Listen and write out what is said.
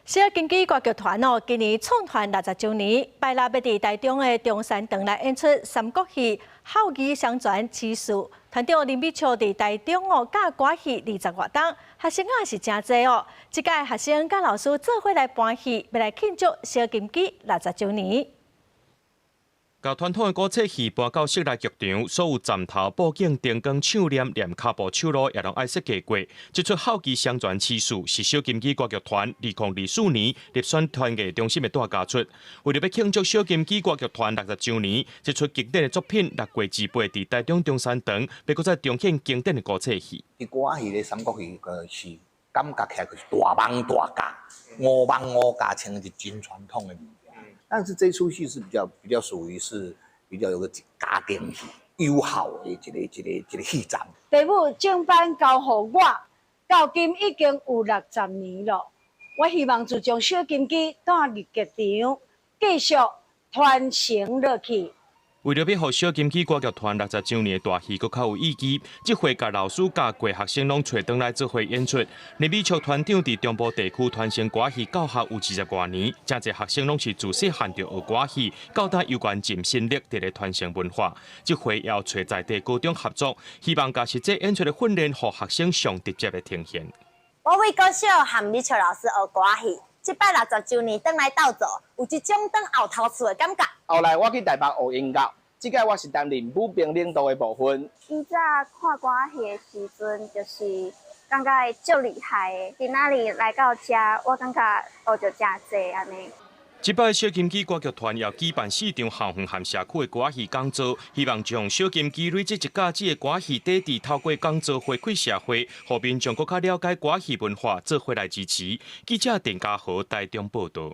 小金鸡歌剧团今年创团60周年，拜六要伫台中的中山堂来演出三国戏《孝义相传奇事》。团长林美秋伫台中教歌戏20多档，学生也是真多哦。这届学生甲老师做伙来搬戏，要来庆祝小金鸡60周年。 甲传统的古册戏搬到室内剧场，所有站头、布景、灯光、唱念、念脚步、手路，也拢爱设计过。这出孝义相传奇事是小金鸡歌剧团2024年入选团艺中心的大家出。为了要庆祝小金鸡歌剧团60周年，这出经典的作品6月18日伫台中中山堂，要搁再重现经典的古册戏。歌戏咧，三国戏是感觉起来就是大艋大甲，五艋五甲，穿的是真传统的物件。 但是这出戏是比较属于是比较有个家庭友好的一个戏站。父母正版交予我，到今已经有60年了。我希望就将小金鸡带入剧场，继续传承落去。 为了要让小金鸡歌剧团60周年的大戏搁较有意义，这回甲老师教过学生拢找回来做伙演出。林美秋团长伫中部地区传承歌戏教学有20多年，真侪学生拢是自细汉就学歌戏，到大有关尽心力伫咧传承文化。这回要找在地高中合作，希望甲实际演出的训练，让学生上直接的呈现。我为高小和美秋老师学歌戏，这摆60周年转来斗做，有一种转后头厝的感觉。 后来我去台北学音乐，这届我是担任舞兵领导的部分。以前看歌戏的时阵，就是感觉足厉害的。今仔日来到这，我感觉学着真多安尼。这摆小金鸡歌剧团要举办4场校园和社区的歌戏讲座，希望将小金鸡累积一家子的歌戏底子，透过讲座回馈社会，让民众更加了解歌戏文化，做伙来支持。记者陈家豪台中报道。